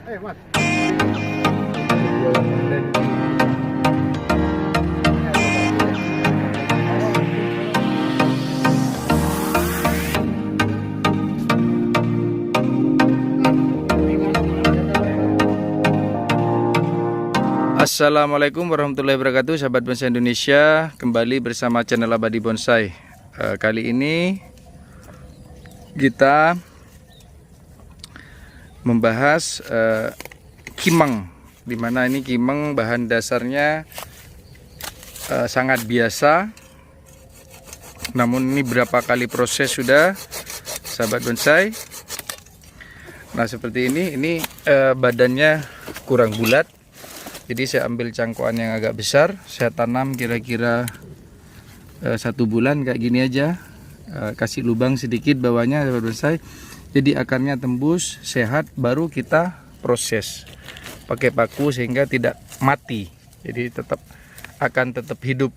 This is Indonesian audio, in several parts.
Mas. Assalamualaikum warahmatullahi wabarakatuh, sahabat bonsai Indonesia. Kembali bersama channel Abadi Bonsai. Kali ini kita membahas kimeng, dimana ini kimeng bahan dasarnya sangat biasa. Namun ini berapa kali proses sudah, sahabat bonsai. Nah seperti ini badannya kurang bulat. Jadi saya ambil cangkokan yang agak besar, saya tanam kira-kira 1 bulan kayak gini aja. Kasih lubang sedikit bawahnya sahabat bonsai. Jadi akarnya tembus, sehat, baru kita proses pakai paku sehingga tidak mati. Jadi akan tetap hidup.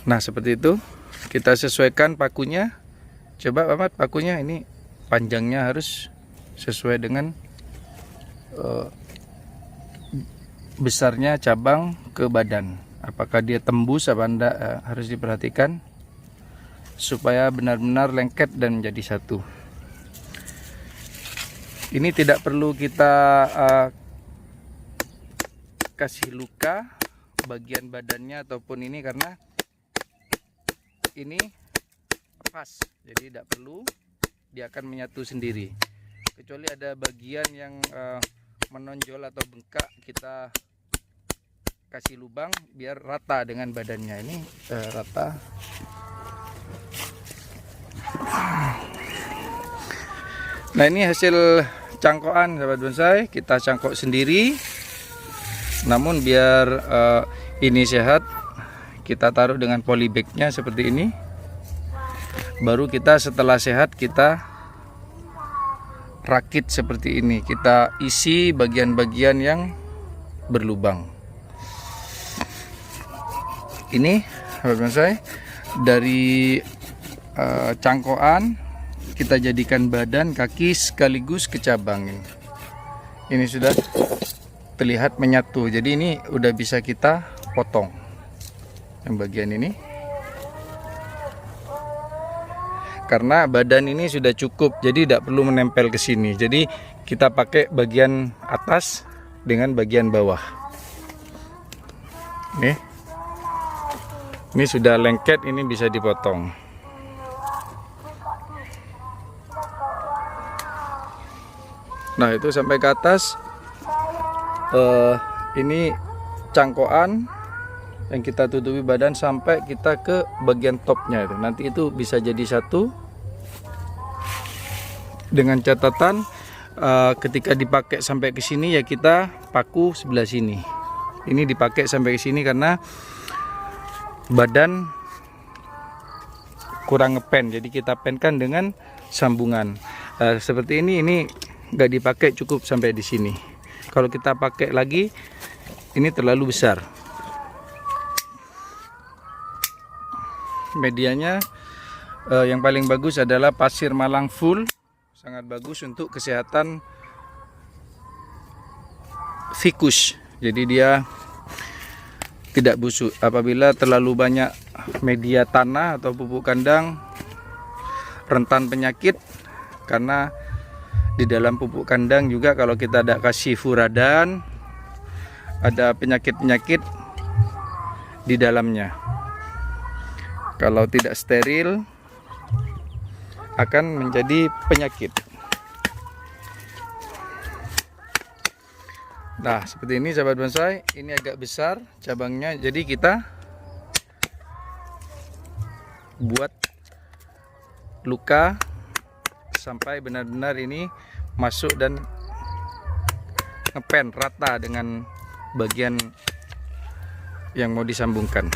Nah seperti itu, kita sesuaikan pakunya. Coba Mamat, pakunya ini panjangnya harus sesuai dengan besarnya cabang ke badan. Apakah dia tembus apa enggak, harus diperhatikan supaya benar-benar lengket dan menjadi satu. Ini tidak perlu kita kasih luka bagian badannya ataupun ini, karena ini pas, jadi tidak perlu, dia akan menyatu sendiri. Kecuali ada bagian yang menonjol atau bengkak, kita kasih lubang biar rata dengan badannya. Ini rata. Nah ini hasil cangkokan sahabat bonsai, kita cangkok sendiri. Namun biar ini sehat, kita taruh dengan polybagnya seperti ini. Baru kita setelah sehat kita rakit seperti ini, kita isi bagian-bagian yang berlubang. Ini sahabat bonsai, dari cangkokan kita jadikan badan, kaki sekaligus ke cabang. Ini sudah terlihat menyatu, jadi ini udah bisa kita potong yang bagian ini. Karena badan ini sudah cukup, jadi tidak perlu menempel ke sini. Jadi kita pakai bagian atas dengan bagian bawah. Ini sudah lengket, ini bisa dipotong. Nah itu sampai ke atas. Ini cangkokan yang kita tutupi badan sampai kita ke bagian topnya itu. Nanti itu bisa jadi satu. Dengan catatan ketika dipakai sampai ke sini ya kita paku sebelah sini. Ini dipakai sampai ke sini karena badan kurang ngepen, jadi kita penkan dengan sambungan. Seperti ini nggak dipakai, cukup sampai di sini. Kalau kita pakai lagi ini terlalu besar. Medianya yang paling bagus adalah pasir Malang full. Sangat bagus untuk kesehatan fikus. Jadi dia tidak busuk. Apabila terlalu banyak media tanah atau pupuk kandang, rentan penyakit. Karena di dalam pupuk kandang juga kalau kita tidak kasih furadan, ada penyakit-penyakit di dalamnya. Kalau tidak steril akan menjadi penyakit. Nah seperti ini sahabat bonsai, ini agak besar cabangnya, jadi kita buat luka sampai benar-benar ini masuk dan ngepen rata dengan bagian yang mau disambungkan.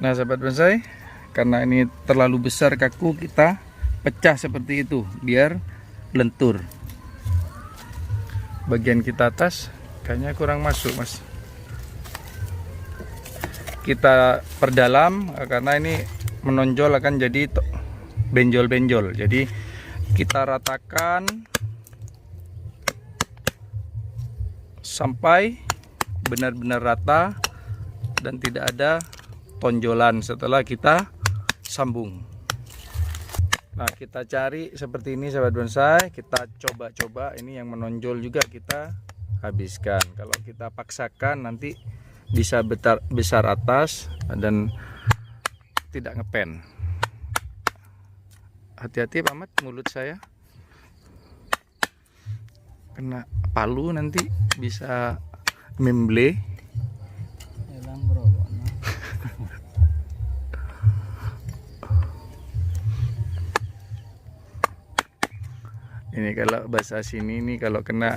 Nah sahabat bonsai, karena ini terlalu besar kaku, kita pecah seperti itu biar lentur. Bagian kita atas kayaknya kurang masuk mas. Kita perdalam karena ini menonjol akan jadi benjol-benjol. Jadi kita ratakan sampai benar-benar rata dan tidak ada tonjolan setelah kita sambung. Nah, kita cari seperti ini sahabat bonsai, kita coba-coba. Ini yang menonjol juga kita habiskan. Kalau kita paksakan nanti bisa besar atas dan tidak ngepen. Hati-hati Pak Ahmad, mulut saya kena palu nanti bisa memble. Ini kalau bahasa sini nih, kalau kena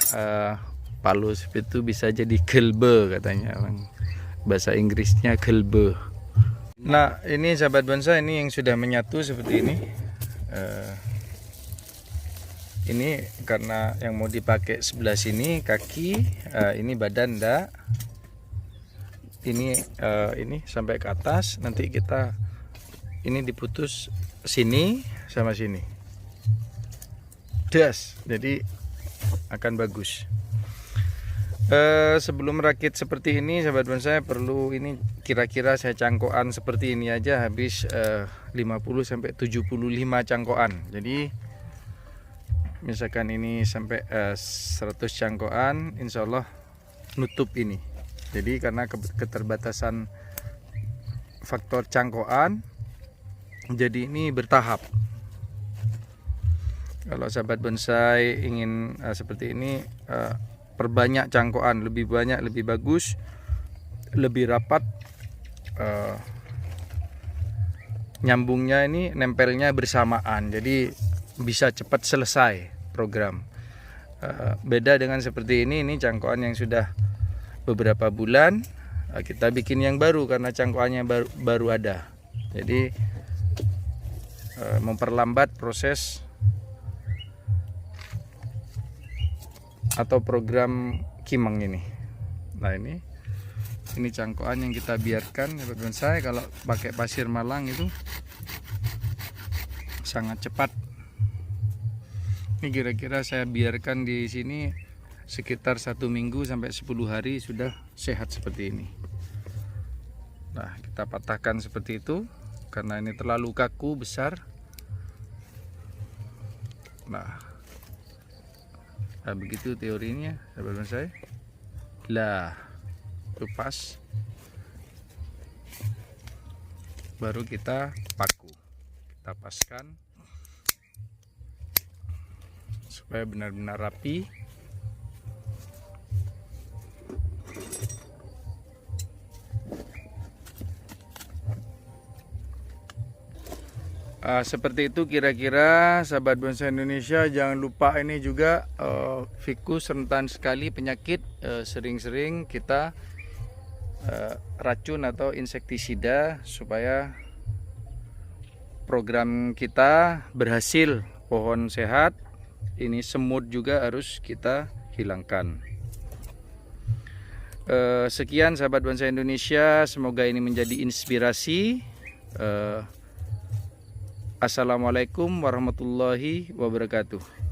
palu seperti itu bisa jadi gelbe katanya. Bahasa Inggrisnya gelbe. Nah, ini sahabat bonsai, ini yang sudah menyatu seperti ini. Ini karena yang mau dipakai sebelah sini kaki, ini badan enggak. Ini sampai ke atas. Nanti kita ini diputus sini sama sini. Das, jadi akan bagus. Sebelum rakit seperti ini sahabat bonsai, perlu ini kira-kira saya cangkokan seperti ini aja habis 50-75 cangkokan. Jadi misalkan ini sampai 100 cangkokan, insya Allah nutup ini. Jadi karena keterbatasan faktor cangkokan, jadi ini bertahap. Kalau sahabat bonsai ingin seperti ini, perbanyak cangkokan, lebih banyak lebih bagus, lebih rapat, nyambungnya ini nempelnya bersamaan, jadi bisa cepat selesai program. Beda dengan seperti ini cangkokan yang sudah beberapa bulan, kita bikin yang baru karena cangkokannya baru ada, jadi memperlambat proses atau program kimeng ini. Nah, ini cangkokan yang kita biarkan sahabat bonsai. Kalau pakai pasir malang itu sangat cepat. Ini kira-kira saya biarkan di sini sekitar 1 minggu sampai 10 hari sudah sehat seperti ini. Nah, kita patahkan seperti itu karena ini terlalu kaku besar. Nah, begitu teorinya sahabat bonsai. Lah, lepas baru kita paku, kita paskan supaya benar-benar rapi. Seperti itu kira-kira sahabat bonsai Indonesia. Jangan lupa ini juga fikus rentan sekali penyakit. Sering-sering kita racun atau insektisida supaya program kita berhasil, pohon sehat. Ini semut juga harus kita hilangkan. Sekian sahabat bonsai Indonesia, semoga ini menjadi inspirasi. Assalamualaikum warahmatullahi wabarakatuh.